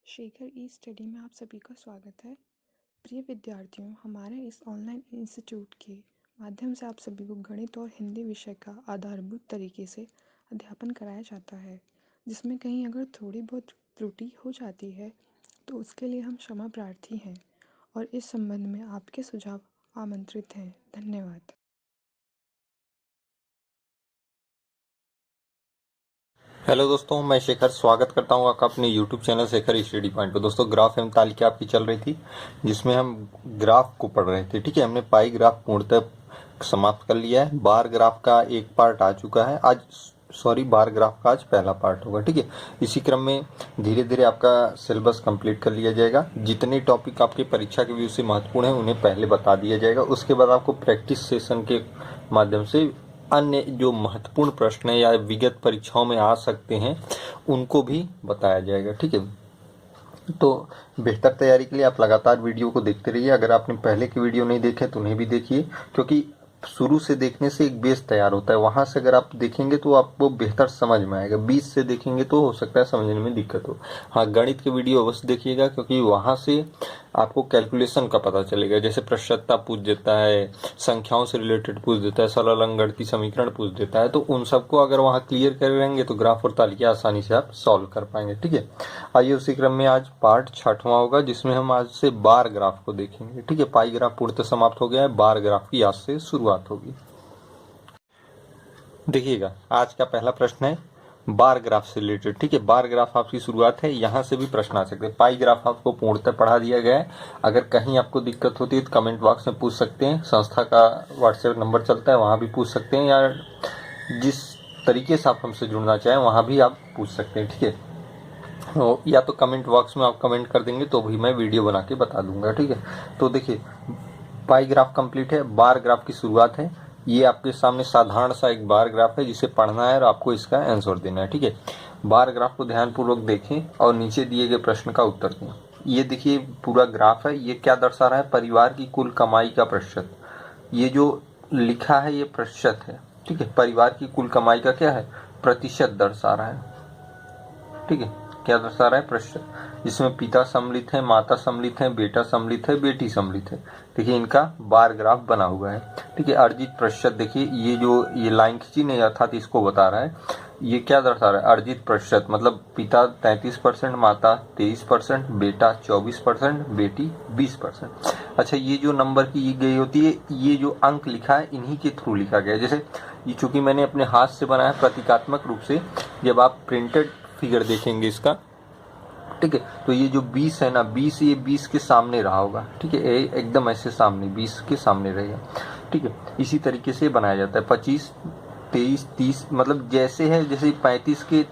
शेखर ई study में आप सभी का स्वागत है। प्रिय विद्यार्थियों, हमारे इस ऑनलाइन इंस्टीट्यूट के माध्यम से आप सभी को गणित और हिंदी विषय का आधारभूत तरीके से अध्यापन कराया जाता है, जिसमें कहीं अगर थोड़ी बहुत त्रुटि हो जाती है तो उसके लिए हम क्षमा प्रार्थी हैं और इस संबंध में आपके सुझाव आमंत्रित हैं। धन्यवाद। हेलो दोस्तों, मैं शेखर स्वागत करता हूं आपका अपने YouTube channel Shekhar study point पर। दोस्तों, ग्राफ एवं तालिका आपकी चल रही थी जिसमें हम ग्राफ को पढ़ रहे थे। ठीक है, हमने पाई ग्राफ पूर्णतः समाप्त कर लिया है। बार ग्राफ का एक पार्ट आ चुका है बार ग्राफ का आज पहला पार्ट होगा। ठीक है, इसी क्रम में धीरे धीरे आपका सिलेबस कंप्लीट कर लिया जाएगा। जितने टॉपिक आपके परीक्षा के व्यू से महत्वपूर्ण है उन्हें पहले बता दिया जाएगा। उसके बाद आपको प्रैक्टिस सेशन के माध्यम से अन्य जो महत्वपूर्ण प्रश्न है या विगत परीक्षाओं में आ सकते हैं उनको भी बताया जाएगा। ठीक है, तो बेहतर तैयारी के लिए आप लगातार वीडियो को देखते रहिए। अगर आपने पहले के वीडियो नहीं देखे तो उन्हें भी देखिए, क्योंकि शुरू से देखने से एक बेस तैयार होता है। वहां से अगर आप देखेंगे तो आपको बेहतर समझ में आएगा। बीच से देखेंगे तो हो सकता है समझने में दिक्कत हो। हाँ, गणित के वीडियो अवश्य देखिएगा, क्योंकि वहां से आपको कैलकुलेशन का पता चलेगा। जैसे प्रश्नता पूछ देता है, संख्याओं से रिलेटेड पूछ देता है, सरल अंकगणितीय समीकरण पूछ देता है, तो उन सबको अगर वहां क्लियर कर रहेंगे तो ग्राफ और तालिका आसानी से आप सॉल्व कर पाएंगे। ठीक है, आइए उसी क्रम में आज पार्ट 6वां होगा, जिसमें हम आज से बार ग्राफ को देखेंगे। ठीक है, पाई ग्राफ पूर्णतः समाप्त हो गया है, बार ग्राफ की आज से शुरुआत होगी। देखिएगा, आज का पहला प्रश्न है बार ग्राफ से रिलेटेड। ठीक है, बार ग्राफ आपकी शुरुआत है, यहाँ से भी प्रश्न आ सकते हैं। पाई ग्राफ आपको पूर्णतः पढ़ा दिया गया है। अगर कहीं आपको दिक्कत होती है तो कमेंट बॉक्स में पूछ सकते हैं। संस्था का व्हाट्सएप नंबर चलता है, वहाँ भी पूछ सकते हैं, या जिस तरीके से आप हमसे जुड़ना चाहें वहाँ भी आप पूछ सकते हैं। ठीक है, या तो कमेंट बॉक्स में आप कमेंट कर देंगे तो भी मैं वीडियो बना के बता दूंगा। ठीक है, तो देखिए, पाई ग्राफ कंप्लीट है, बार ग्राफ की शुरुआत है। ये आपके सामने साधारण सा एक बार ग्राफ है जिसे पढ़ना है और आपको इसका आंसर देना है। ठीक है, बार ग्राफ को ध्यानपूर्वक देखें और नीचे दिए गए प्रश्न का उत्तर दें। ये देखिए पूरा ग्राफ है, ये क्या दर्शा रहा है? परिवार की कुल कमाई का प्रतिशत। ये जो लिखा है ये प्रतिशत है। ठीक है, परिवार की कुल कमाई का क्या है? प्रतिशत दर्शा रहा है। ठीक है, क्या दर्शा रहा है? प्रतिशत, जिसमें पिता सम्मिलित है, माता सम्मिलित है, बेटा सम्मिलित है, बेटी सम्मिलित है। देखिए, इनका बार ग्राफ बना हुआ है। ठीक है, अर्जित प्रतिशत, देखिए ये जो ये लाइन खींची नहीं अर्थात इसको बता रहा है। ये क्या दर्शा रहा है? अर्जित प्रतिशत, मतलब पिता 33%, माता 23%, बेटा 24%, बेटी 20%। अच्छा, ये जो नंबर की गई होती है, ये जो अंक लिखा है इन्हीं के थ्रू लिखा गया है। जैसे ये चूंकि मैंने अपने हाथ से बनाया प्रतीकात्मक रूप से, जब आप प्रिंटेड फिगर देखेंगे इसका, ठीक है, तो ये जो 20 है ना, 20 ये 20 के सामने रहा होगा। ठीक है, एकदम ऐसे सामने 20 के सामने रहेगा। ठीक है, इसी तरीके से बनाया जाता है। 25, 23, 30, मतलब जैसे है, जैसे 35 के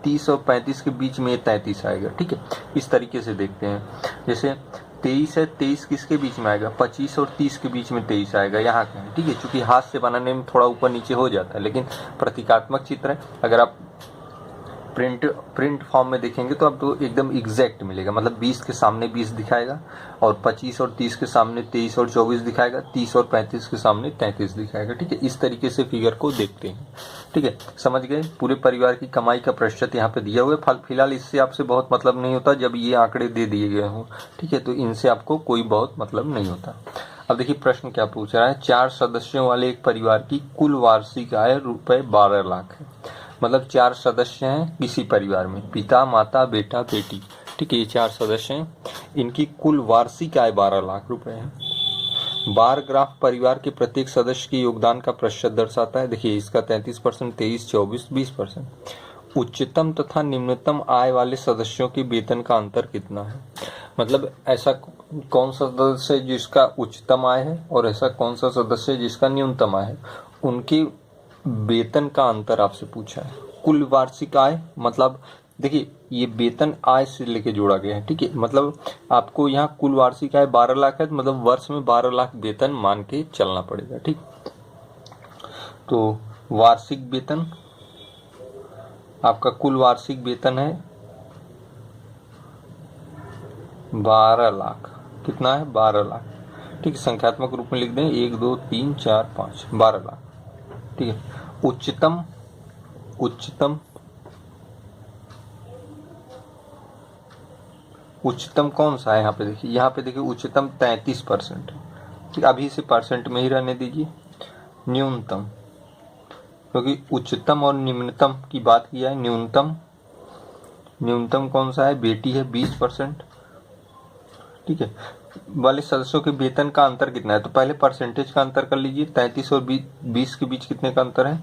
30 और 35 के बीच में 33 आएगा। ठीक है, इस तरीके से देखते हैं। जैसे 23 है, 23 किसके बीच में आएगा? 25 और 30 के बीच में 23 आएगा। यहाँ का है। ठीक है, चूंकि हाथ से बनाने में थोड़ा ऊपर नीचे हो जाता है, लेकिन प्रतीकात्मक चित्र है। अगर आप प्रिंट फॉर्म में देखेंगे तो आपको एकदम एग्जैक्ट मिलेगा। मतलब 20 के सामने 20 दिखाएगा, और 25 और 30 के सामने 23 और 24 दिखाएगा, 30 और 35 के सामने 33 दिखाएगा। ठीक है, इस तरीके से फिगर को देखते हैं। ठीक है, समझ गए? पूरे परिवार की कमाई का प्रतिशत यहाँ पे दिया हुआ है। फिलहाल इससे आपसे बहुत मतलब नहीं होता जब ये आंकड़े दे दिए गए हों। ठीक है, तो इनसे आपको कोई बहुत मतलब नहीं होता। अब देखिए प्रश्न क्या पूछ रहा है। 4 सदस्यों वाले एक परिवार की कुल वार्षिक आय रुपए 12 लाख है। मतलब 4 सदस्य हैं किसी परिवार में, पिता, माता, बेटा, बेटी। ठीक है, ये 4 सदस्य हैं, इनकी कुल वार्षिक आय 12 लाख रुपए है। बार ग्राफ परिवार के प्रत्येक सदस्य के योगदान का प्रतिशत दर्शाता है। देखिए, इसका 33%, 23, 24, 20%। उच्चतम तथा निम्नतम आय वाले सदस्यों के वेतन का अंतर कितना है? मतलब ऐसा कौन सा सदस्य है जिसका उच्चतम आय है और ऐसा कौन सा सदस्य है जिसका न्यूनतम आय है, उनके वेतन का अंतर आपसे पूछा है। कुल वार्षिक आय, मतलब देखिए ये वेतन आय से लेके जोड़ा गया है। ठीक है, मतलब आपको यहाँ कुल वार्षिक आय 12 लाख है, तो मतलब वर्ष में 12 लाख वेतन मान के चलना पड़ेगा। ठीक, तो वार्षिक वेतन, आपका कुल वार्षिक वेतन है 12 लाख। कितना है? 12 लाख। ठीक है, संख्यात्मक रूप में लिख दें 1 2 3 4 5, 12 लाख। ठीक है, उच्चतम उच्चतम कौन सा है यहाँ पे देखिए, यहाँ पे देखिए उच्चतम 33%। ठीक, अभी इसे परसेंट में ही रहने दीजिए। न्यूनतम, क्योंकि उच्चतम और निम्नतम की बात किया है, न्यूनतम कौन सा है बेटी है 20%। ठीक है, वाले सदस्यों के वेतन का अंतर कितना है, तो पहले परसेंटेज का अंतर कर लीजिए। 33 और 20 के बीच कितने का अंतर है,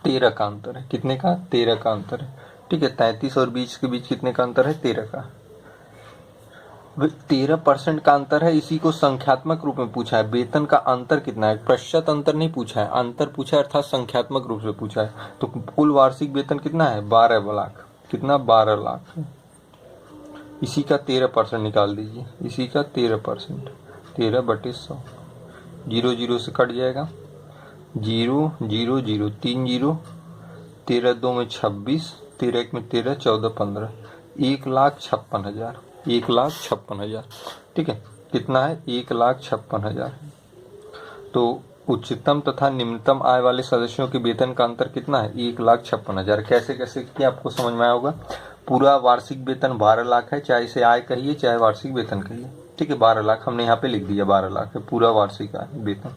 13 का अंतर है। कितने का, 13 का अंतर है। ठीक है, 33 और 20 के बीच कितने का अंतर है, 13 का। 13% का अंतर है, इसी को संख्यात्मक रूप में पूछा है। वेतन का अंतर कितना है, प्रतिशत अंतर नहीं पूछा है, अंतर पूछा है, अर्थात संख्यात्मक रूप से पूछा है। तो कुल वार्षिक वेतन कितना है, 12 लाख। कितना, 12 लाख। इसी का 13% निकाल दीजिए, इसी का 13%, 13/100। 0 0 से कट जाएगा, 0 0 0, 3 0, 13 2 में 26, 13 1 में 13, 14 15, 1,56,000, 1,56,000। ठीक है, कितना है, 1,56,000। तो उच्चतम तथा निम्नतम आय वाले सदस्यों के वेतन का अंतर कितना है, 1,56,000। कैसे कैसे किया आपको समझ में आया होगा। पूरा वार्षिक वेतन 12 लाख है, चाहे इसे आय कहिए चाहे वार्षिक वेतन कहिए। ठीक है, 12 लाख हमने यहाँ पे लिख दिया, 12 लाख है पूरा वार्षिक आय वेतन।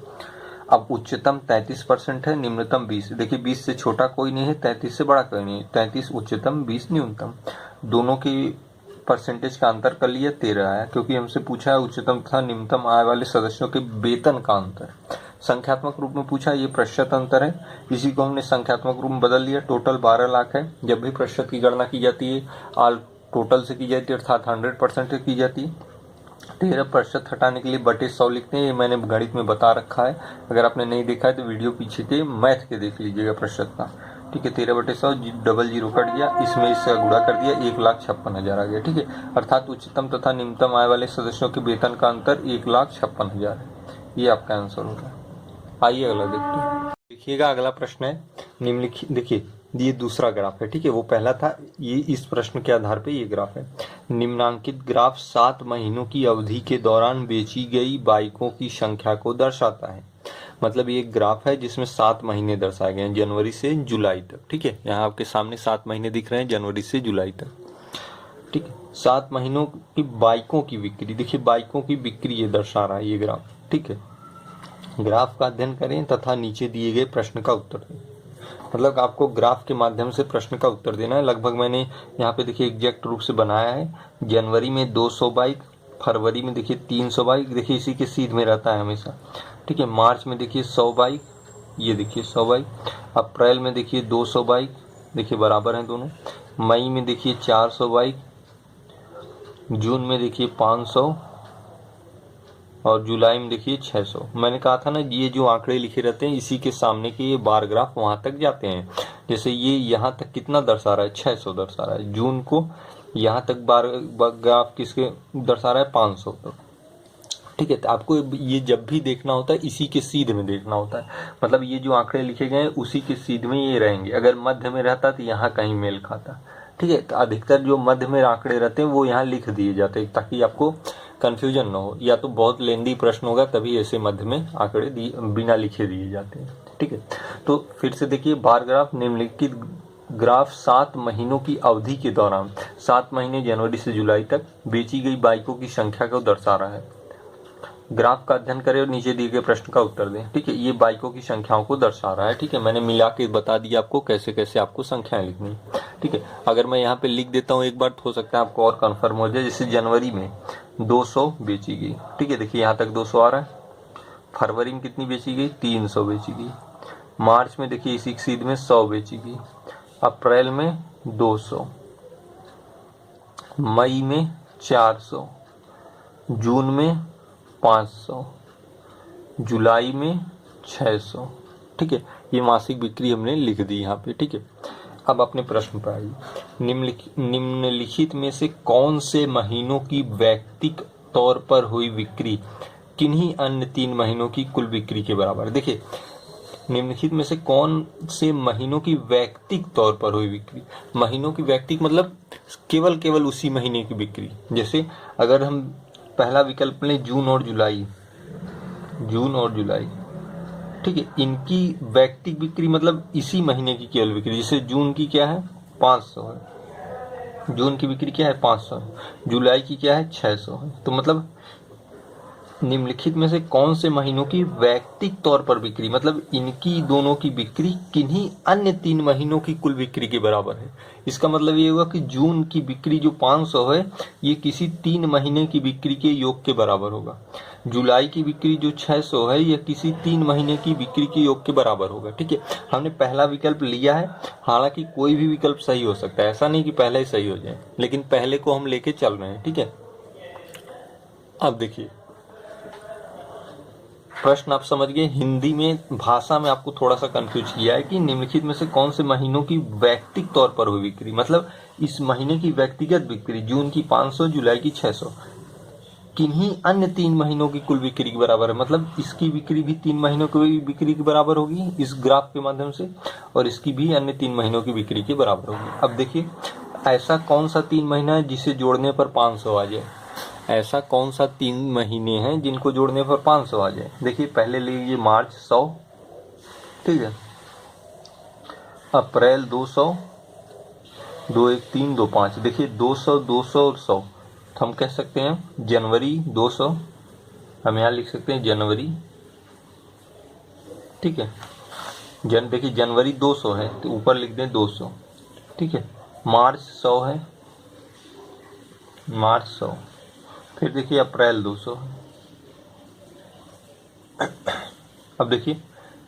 अब उच्चतम 33% है, निम्नतम 20। देखिए 20 से छोटा कोई नहीं है, 33 से बड़ा कोई नहीं है। 33 उच्चतम, 20 न्यूनतम। दोनों की परसेंटेज का अंतर कर लिया, 13 आया, क्योंकि हमसे पूछा है उच्चतम तथा निम्नतम आय वाले सदस्यों के वेतन का अंतर। संख्यात्मक रूप में पूछा, ये प्रतिशत अंतर है, इसी को हमने संख्यात्मक रूप में बदल लिया। टोटल 12 लाख है। जब भी प्रतिशत की गणना की जाती है ऑल टोटल से की जाती है, अर्थात 100% से की जाती है। 13% हटाने के लिए बटे 100 लिखते हैं, ये मैंने गणित में बता रखा है। अगर आपने नहीं देखा है तो वीडियो पीछे के मैथ के देख लीजिएगा प्रतिशत का। ठीक है, 13/100, डबल जीरो कट गया, इसमें इससे गुणा कर दिया, 1,56,000 आ गया। ठीक है, अर्थात उच्चतम तथा निम्नतम आय वाले सदस्यों के वेतन का अंतर 1,56,000 है। ये आपका आंसर होगा। आइए अगला देखते हैं। देखिएगा अगला प्रश्न है निम्नलिखित, देखिए ये दूसरा ग्राफ है। ठीक है, वो पहला था, ये इस प्रश्न के आधार पे ये ग्राफ है। निम्नांकित ग्राफ 7 महीनों की अवधि के दौरान बेची गई बाइकों की संख्या को दर्शाता है। मतलब ये ग्राफ है जिसमें 7 महीने दर्शाए गए हैं, जनवरी से जुलाई तक। ठीक है, यहाँ आपके सामने 7 महीने दिख रहे हैं, जनवरी से जुलाई तक। ठीक है, 7 महीनों की बाइकों की बिक्री, देखिए बाइकों की बिक्री ये दर्शा रहा है ये ग्राफ। ठीक है, ग्राफ का अध्ययन करें तथा नीचे दिए गए प्रश्न का उत्तर दें। मतलब आपको ग्राफ के माध्यम से प्रश्न का उत्तर देना है। लगभग मैंने यहाँ पे देखिए एग्जैक्ट रूप से बनाया है। जनवरी में 200 बाइक, फरवरी में देखिए 300 बाइक, देखिए इसी के सीध में रहता है हमेशा। ठीक है, मार्च में देखिए 100 बाइक, ये देखिए 100 बाइक। अप्रैल में देखिए 200 बाइक, देखिए बराबर हैं दोनों। मई में देखिए 400 बाइक, जून में देखिए 500 और जुलाई में देखिए 600। मैंने कहा था ना, ये जो आंकड़े लिखे रहते हैं इसी के सामने के ये बार ग्राफ वहां तक जाते हैं। जैसे ये यहाँ तक कितना दर्शा रहा है, 600 दर्शा रहा है। जून को यहाँ तक बार ग्राफ किसके दर्शा रहा है, 500 तक। ठीक है, तो आपको ये जब भी देखना होता है इसी के सीध में देखना होता है। मतलब ये जो आंकड़े लिखे गए हैं उसी के सीध में ये रहेंगे। अगर मध्य में रहता तो यहाँ कहीं मेल खाता। ठीक है, तो अधिकतर जो मध्य में आंकड़े रहते हैं वो यहाँ लिख दिए जाते हैं ताकि आपको कंफ्यूजन ना हो, या तो बहुत लेंदी प्रश्न होगा तभी ऐसे मध्य में आंकड़े बिना लिखे दिए जाते हैं। ठीक है, तो फिर से देखिए बार ग्राफ, निम्नलिखित ग्राफ 7 महीनों की अवधि के दौरान, 7 महीने जनवरी से जुलाई तक बेची गई बाइकों की संख्या को दर्शा रहा है। ग्राफ का अध्ययन करें और नीचे दिए गए प्रश्न का उत्तर दें। ठीक है, ये बाइकों की संख्याओं को दर्शा रहा है। ठीक है, मैंने मिला के बता दिया आपको कैसे कैसे आपको संख्याएं लिखनी। ठीक है, अगर मैं यहाँ पे लिख देता हूँ एक बार तो हो सकता है आपको और कन्फर्म हो जाए। जैसे जनवरी में 200 बेची गई। ठीक है, देखिए यहाँ तक 200 आ रहा है। फरवरी में कितनी बेची गई, 300 बेची गई। मार्च में देखिए इसी सीध में 100 बेची गई। अप्रैल में 200, मई में 400, जून में 500, जुलाई में 600। ठीक है, ये मासिक बिक्री हमने लिख दी यहाँ पे। ठीक है, अब अपने प्रश्न पर आइए। निम्नलिखित में से कौन से महीनों की वैयक्तिक तौर पर हुई बिक्री किन्हीं अन्य 3 महीनों की कुल बिक्री के बराबर। देखिए निम्नलिखित में से कौन से महीनों की वैयक्तिक तौर पर हुई बिक्री, महीनों की वैयक्तिक मतलब केवल उसी महीने की बिक्री। जैसे अगर हम पहला विकल्प लें जून और जुलाई, ठीक है, इनकी वैयक्तिक बिक्री मतलब इसी महीने की केवल बिक्री। जैसे जून की क्या है, 500 है। जून की बिक्री क्या है 500, जुलाई की क्या है 600 है। तो मतलब निम्नलिखित में से कौन से महीनों की वैयक्तिक तौर पर बिक्री, मतलब इनकी दोनों की बिक्री किन्हीं अन्य 3 महीनों की कुल बिक्री के बराबर है। इसका मतलब ये हुआ कि जून की बिक्री जो 500 है ये किसी 3 महीने की बिक्री के योग के बराबर होगा। जुलाई की बिक्री जो 600 है यह किसी 3 महीने की बिक्री के योग के बराबर होगा। ठीक है, हमने पहला विकल्प लिया है, हालांकि कोई भी विकल्प सही हो सकता है, ऐसा नहीं कि पहले ही सही हो जाए, लेकिन पहले को हम लेके चल रहे हैं। ठीक है, अब देखिए प्रश्न आप समझ गए। हिंदी में भाषा में आपको थोड़ा सा कंफ्यूज किया है कि निम्नलिखित में से कौन से महीनों की वैयक्तिक तौर पर हुई बिक्री, मतलब इस महीने की व्यक्तिगत बिक्री जून की 500, जुलाई की 600 किन्हीं अन्य 3 महीनों की कुल बिक्री के बराबर है। मतलब इसकी बिक्री भी 3 महीनों की बिक्री के बराबर होगी इस ग्राफ के माध्यम से, और इसकी भी अन्य 3 महीनों की बिक्री के बराबर होगी। अब देखिए ऐसा कौन सा 3 महीना है जिसे जोड़ने पर 500 आ जाए, ऐसा कौन सा 3 महीने हैं जिनको जोड़ने पर 500 आ जाए। देखिए पहले ले लीजिए मार्च 100, ठीक है, अप्रैल 200, 2 1 3 2 5, देखिए 200 200 और 100, तो हम कह सकते हैं जनवरी 200, हम यहाँ लिख सकते हैं जनवरी, ठीक है, देखिए जनवरी 200 है तो ऊपर लिख दें 200, ठीक है, मार्च 100 है, मार्च 100, फिर देखिए अप्रैल 200, अब देखिए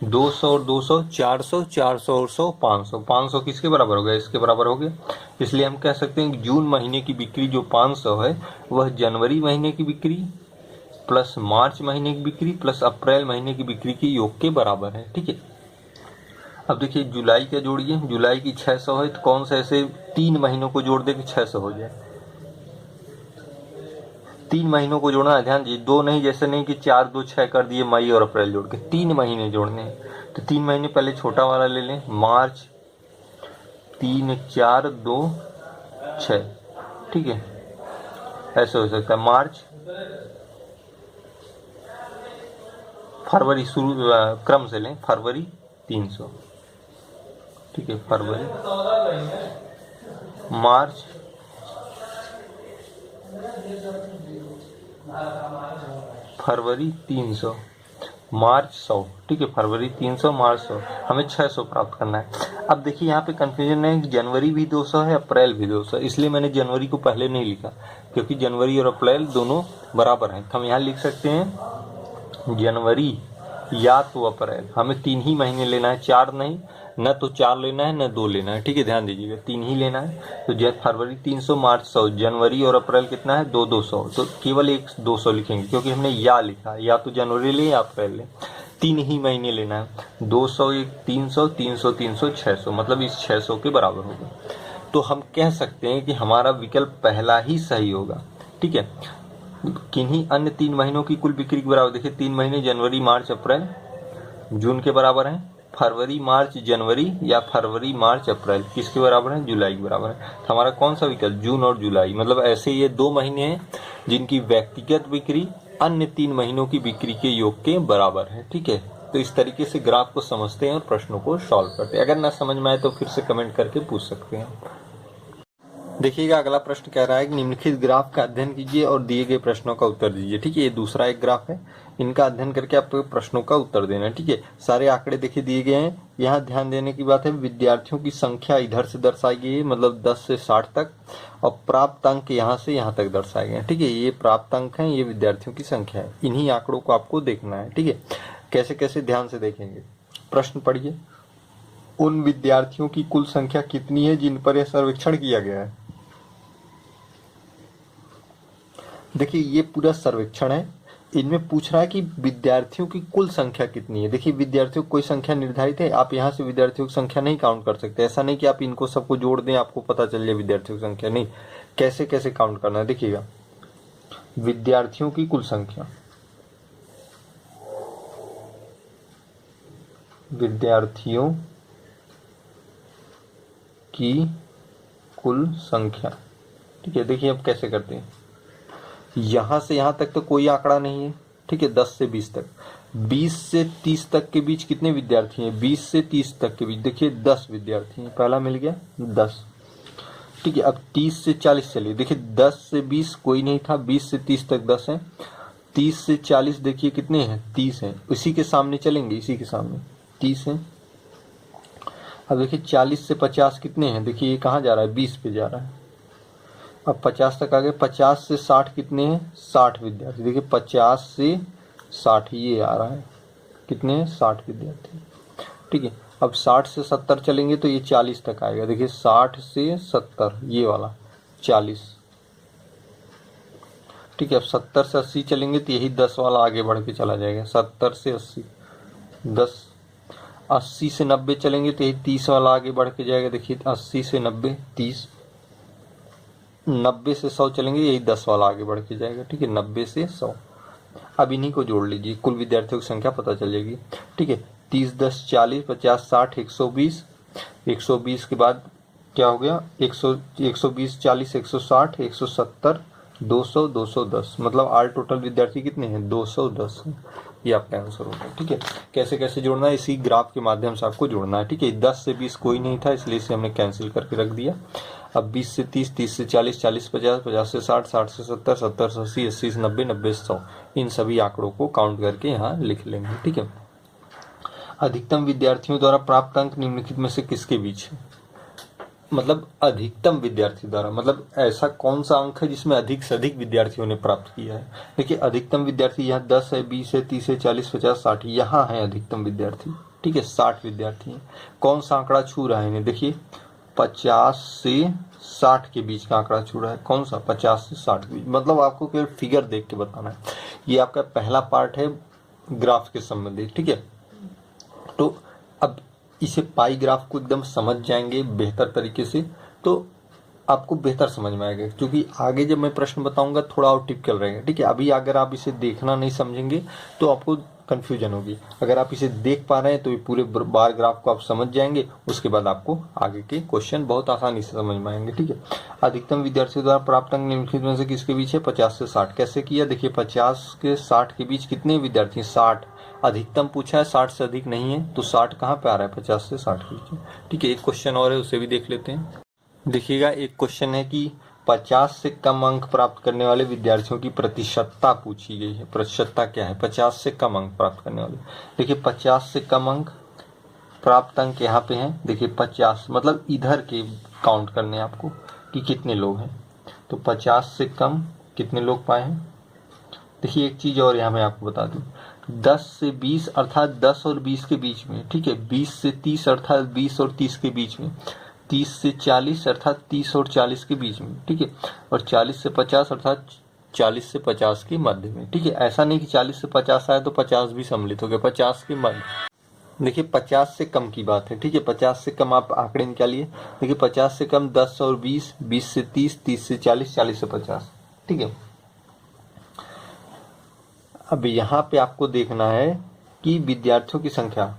200 और 200 400, 400 और 100 500, 500 किसके बराबर हो गया, इसके बराबर हो गया। इसलिए हम कह सकते हैं कि जून महीने की बिक्री जो 500 है वह जनवरी महीने की बिक्री प्लस मार्च महीने की बिक्री प्लस अप्रैल महीने की बिक्री के योग के बराबर है। ठीक है, अब देखिए जुलाई का जोड़िए, जुलाई की 600 है तो कौन सा ऐसे 3 महीनों को जोड़ दे कि 600 हो जाए, 3 महीनों को जोड़ना है, ध्यान दीजिए, 2 नहीं, जैसे नहीं कि 4 2 6 कर दिए मई और अप्रैल जोड़ के, 3 महीने जोड़ने हैं। तो 3 महीने पहले छोटा वाला ले लें, मार्च 3 4 2 6, ठीक है, ऐसे हो सकता है। मार्च, फरवरी शुरू क्रम से लें, फरवरी 300, ठीक है, फरवरी, मार्च, फरवरी 300, मार्च 100, ठीक है, फरवरी 300, मार्च 100, हमें 600 प्राप्त करना है। अब देखिए यहाँ पे कंफ्यूजन है, जनवरी भी 200 है, अप्रैल भी 200, इसलिए मैंने जनवरी को पहले नहीं लिखा क्योंकि जनवरी और अप्रैल दोनों बराबर हैं। हम यहाँ लिख सकते हैं जनवरी या तो अप्रैल, हमें 3 ही महीने लेना है, 4 नहीं, न तो 4 लेना है न 2 लेना है, ठीक है, ध्यान दीजिएगा 3 ही लेना है। तो फरवरी 300, मार्च 100, जनवरी और अप्रैल कितना है 2 200, तो केवल एक 200 लिखेंगे क्योंकि हमने या लिखा, या तो जनवरी ले या अप्रैल ले, 3 ही महीने लेना है। 200 1 300, 300 300 600, मतलब इस 600 के बराबर होगा। तो हम कह सकते हैं कि हमारा विकल्प पहला ही सही होगा। ठीक है, किन्हीं अन्य 3 महीनों की कुल बिक्री के बराबर, देखिए 3 महीने जनवरी मार्च अप्रैल जून के बराबर हैं, फरवरी मार्च जनवरी या फरवरी मार्च अप्रैल किसके बराबर है, जुलाई के बराबर है। तो हमारा कौन सा विकल्प, जून और जुलाई, मतलब ऐसे ये 2 महीने हैं जिनकी व्यक्तिगत बिक्री अन्य 3 महीनों की बिक्री के योग के बराबर है। ठीक है, तो इस तरीके से ग्राफ को समझते हैं और प्रश्नों को सॉल्व करते हैं। अगर ना समझ में आए तो फिर से कमेंट करके पूछ सकते हैं। देखिएगा अगला प्रश्न कह रहा है कि निम्नलिखित ग्राफ का अध्ययन कीजिए और दिए गए प्रश्नों का उत्तर दीजिए। ठीक है, ये दूसरा एक ग्राफ है, इनका अध्ययन करके आपको प्रश्नों का उत्तर देना है। ठीक है, सारे आंकड़े देखिए दिए गए हैं। यहाँ ध्यान देने की बात है, विद्यार्थियों की संख्या इधर से दर्शाई गई है, मतलब 10 से 60 तक, और प्राप्त अंक यहाँ से यहाँ तक दर्शाए गए हैं। ठीक है, ये प्राप्त अंक है, ये विद्यार्थियों की संख्या है, इन्हीं आंकड़ों को आपको देखना है। ठीक है, कैसे कैसे ध्यान से देखेंगे। प्रश्न पढ़िए, उन विद्यार्थियों की कुल संख्या कितनी है जिन पर यह सर्वेक्षण किया गया है। देखिए ये पूरा सर्वेक्षण है, इनमें पूछ रहा है कि विद्यार्थियों की कुल संख्या कितनी है। देखिए विद्यार्थियों की कोई संख्या निर्धारित है, आप यहाँ से विद्यार्थियों की संख्या नहीं काउंट कर सकते। ऐसा नहीं कि आप इनको सबको जोड़ दें आपको पता चल जाए विद्यार्थियों की संख्या, नहीं, कैसे कैसे काउंट करना है। देखिएगा विद्यार्थियों की कुल संख्या, विद्यार्थियों की कुल संख्या, ठीक है। देखिए अब कैसे करते हैं, यहां से यहां तक तो कोई आंकड़ा नहीं है, ठीक है, 10 से 20 तक, 20 से 30 तक के बीच कितने विद्यार्थी हैं, 20 से 30 तक के बीच देखिए 10 विद्यार्थी हैं, पहला मिल गया 10। ठीक है। अब 30 से 40 चलिए, देखिए 10 से 20 कोई नहीं था, 20 से 30 तक 10 है, 30 से 40 देखिए कितने हैं, 30 हैं, इसी के सामने चलेंगे, इसी के सामने 30 है। अब देखिए 40 से 50 कितने हैं, देखिए ये कहाँ जा रहा है, 20 पे जा रहा है। अब 50 तक आ गए, 50 से 60 कितने हैं, 60 विद्यार्थी, देखिए 50 से 60 ये आ रहा है, कितने हैं, 60 विद्यार्थी, ठीक है। अब 60 से 70 चलेंगे तो ये 40 तक आएगा, देखिए 60 से 70 ये वाला 40, ठीक है। अब 70 से 80 चलेंगे तो यही 10 वाला आगे बढ़ के चला जाएगा, 70 से 80 10, 80 से 90 चलेंगे तो यही 30 वाला आगे बढ़ के जाएगा, देखिए 80 से 90 30, 90 से 100 चलेंगे यही 10 वाला आगे बढ़ के जाएगा, ठीक है, 90 से 100। अब इन्हीं को जोड़ लीजिए, कुल विद्यार्थियों की संख्या पता चल जाएगी, ठीक है। 30 10 40 50 60 120, 120 के बाद क्या हो गया, 100 120 40 160 170 200 210, मतलब ऑल टोटल विद्यार्थी कितने हैं, 210 हैं। ये आपका आंसर होगा, ठीक है। कैसे कैसे जोड़ना है, इसी ग्राफ के माध्यम से आपको जोड़ना है, ठीक है। 10 से 20 कोई नहीं था इसलिए इसे हमने कैंसिल करके रख दिया। अब 20 से 30 30 से 40 40 50 50 से 60 60 से 70 70 से 80 80 से 90 90 से 100, इन सभी आंकड़ों को काउंट करके यहाँ लिख लेंगे, ठीक है। अधिकतम विद्यार्थियों द्वारा प्राप्त अंक निम्नलिखित में से किसके बीच है, मतलब अधिकतम विद्यार्थी द्वारा, मतलब ऐसा कौन सा अंक है जिसमें अधिक से अधिक विद्यार्थियों ने प्राप्त किया है। देखिए अधिकतम विद्यार्थी यहाँ 10 है, 20 है, 30 है, 40 50 60, यहाँ है अधिकतम विद्यार्थी, ठीक है, 60 विद्यार्थी हैं। कौन सा आंकड़ा छू रहा है इन्हें, देखिए 50 से 60 के बीच का आंकड़ा छू रहा है, कौन सा, 50 से 60 के बीच, मतलब आपको केवल फिगर देख के बताना है। ये आपका पहला पार्ट है ग्राफ के संबंधित, ठीक है। तो अब इसे पाई ग्राफ को एकदम समझ जाएंगे बेहतर तरीके से तो आपको बेहतर समझ में आएगा, क्योंकि आगे जब मैं प्रश्न बताऊंगा थोड़ा और टिपिकल रहेगा, ठीक है। अभी अगर आप इसे देखना नहीं समझेंगे तो आपको कंफ्यूजन होगी, अगर आप इसे देख पा रहे हैं तो ये पूरे बार ग्राफ को आप समझ जाएंगे, उसके बाद आपको आगे के क्वेश्चन बहुत आसानी से समझ में आएंगे, ठीक है। अधिकतम विद्यार्थियों द्वारा प्राप्त अंक निम्नलिखित में से किसके बीच है, 50 से 60, कैसे किया, देखिए 50 के 60 के बीच कितने विद्यार्थी, 60, अधिकतम पूछा है, 60 से अधिक नहीं है, तो 60 कहाँ पे आ रहा है, 50 से 60 के बीच, ठीक है। एक क्वेश्चन और है उसे भी देख लेते हैं। देखिएगा एक क्वेश्चन है कि 50 से कम अंक प्राप्त करने वाले विद्यार्थियों की प्रतिशतता पूछी गई है। प्रतिशतता क्या है, 50 से कम अंक प्राप्त करने वाले, देखिए 50 से कम अंक प्राप्त अंक यहाँ पे हैं, देखिए 50 मतलब इधर के काउंट करने आपको कि कितने लोग हैं, तो 50 से कम कितने लोग पाए हैं। देखिए एक चीज और यहाँ मैं आपको बता दूं, 10 से 20 अर्थात 10 और 20 के बीच में, ठीक है, 20 से 30 अर्थात 20 और 30 के बीच में, 30 से 40 अर्थात 30 और 40 के बीच में, ठीक है, और 40 से 50 अर्थात 40 से 50 के मध्य में, ठीक है। ऐसा नहीं कि 40 से 50 आए तो 50 भी सम्मिलित हो गए, 50 के मध्य, देखिए 50 से कम की बात है, ठीक है, 50 से कम आप आंकड़े निकालिए, देखिए 50 से कम 10 और 20, 20 से 30, 30 से 40, 40 से 50, ठीक है। अब यहाँ पे आपको देखना है कि विद्यार्थियों की संख्या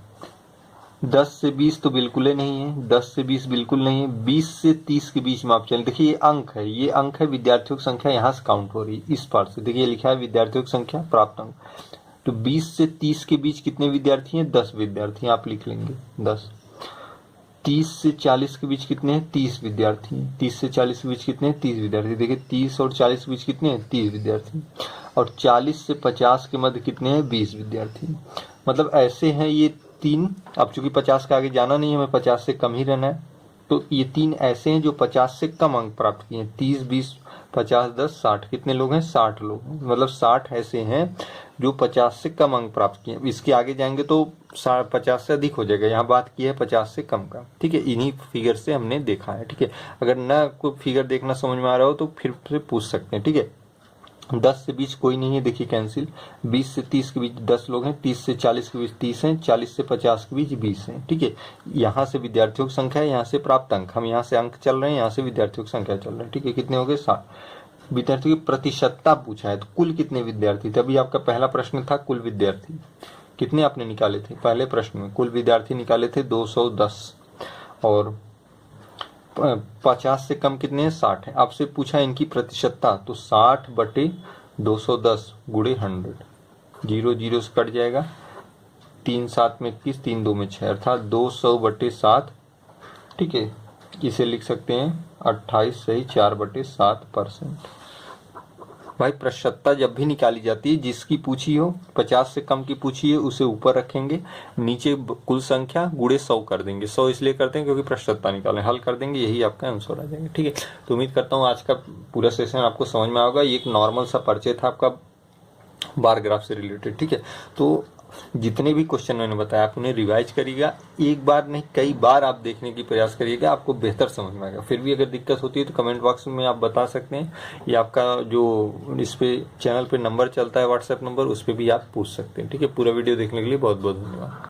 10 से 20 तो बिल्कुल ही नहीं है, 10 से 20 बिल्कुल नहीं है, 20 से 30 के बीच में आप चलें, देखिए ये अंक है, ये अंक है, विद्यार्थियों की संख्या यहाँ से काउंट हो रही है, इस पार्ट से देखिए लिखा है विद्यार्थियों की संख्या प्राप्त अंक, तो 20 से 30 के बीच कितने विद्यार्थी हैं, 10 विद्यार्थी आप लिख लेंगे 10। 30 से 40 के बीच कितने हैं, 30 विद्यार्थी हैं, 30 से 40 के बीच कितने हैं, 30 विद्यार्थी, देखिए 30 और 40 के बीच कितने हैं, 30 विद्यार्थी, और 40 से 50 के मध्य कितने हैं, 20 विद्यार्थी, मतलब ऐसे हैं ये तीन। अब चूंकि 50 के आगे जाना नहीं है, हमें 50 से कम ही रहना है, तो ये तीन ऐसे हैं जो 50 से कम अंक प्राप्त किए हैं, 30 20 50 10 60, कितने लोग हैं, 60 लोग हैं, मतलब 60 ऐसे हैं जो 50 से कम अंक प्राप्त किए। इसके आगे जाएंगे तो 50 से अधिक हो जाएगा, यहाँ बात की है 50 से कम का, ठीक है, इन्हीं फिगर से हमने देखा है, ठीक है। अगर ना कोई फिगर देखना समझ में आ रहा हो तो फिर से पूछ सकते हैं, ठीक है। 10 से 20 कोई नहीं है, देखिए कैंसिल, 20 से 30 के बीच 10 लोग हैं, 30 से 40 के बीच 30 हैं, 40 से 50 के बीच 20 हैं, ठीक है। यहाँ से विद्यार्थियों की संख्या है, यहाँ से प्राप्त अंक, हम यहाँ से अंक चल रहे हैं, यहाँ से विद्यार्थियों की संख्या चल रही है, ठीक है। कितने हो गए, 60 विद्यार्थियों की प्रतिशतता पूछा है, तो कुल कितने विद्यार्थी थे, अभी आपका पहला प्रश्न था कुल विद्यार्थी कितने आपने निकाले थे, पहले प्रश्न में कुल विद्यार्थी निकाले थे 210, और 50 से कम कितने हैं, 60 है। आपसे पूछा इनकी प्रतिशतता, तो 60 बटे 210 गुणे 100, 0 0 से कट जाएगा, 3 7 में 21, 3 2 में 6, अर्थात 200 बटे 7, ठीक है, इसे लिख सकते हैं 28 सही 4/7%। भाई प्रतिशतता जब भी निकाली जाती है, जिसकी पूछी हो 50 से कम की पूछी है उसे ऊपर रखेंगे, नीचे कुल संख्या गुणे 100 कर देंगे। 100 इसलिए करते हैं क्योंकि प्रतिशतता निकालें, हल कर देंगे, यही आपका आंसर आ जाएगा। ठीक है, तो उम्मीद करता हूँ आज का पूरा सेशन आपको समझ में आएगा। ये एक नॉर्मल सा परिचय था आपका बार ग्राफ से रिलेटेड। ठीक है, तो जितने भी क्वेश्चन मैंने बताया आप उन्हें रिवाइज करिएगा, एक बार नहीं कई बार आप देखने की प्रयास करिएगा, आपको बेहतर समझ में आएगा। फिर भी अगर दिक्कत होती है तो कमेंट बॉक्स में आप बता सकते हैं, या आपका जो इस पे चैनल पे नंबर चलता है व्हाट्सएप नंबर, उस पर भी आप पूछ सकते हैं। ठीक है, पूरा वीडियो देखने के लिए बहुत बहुत धन्यवाद।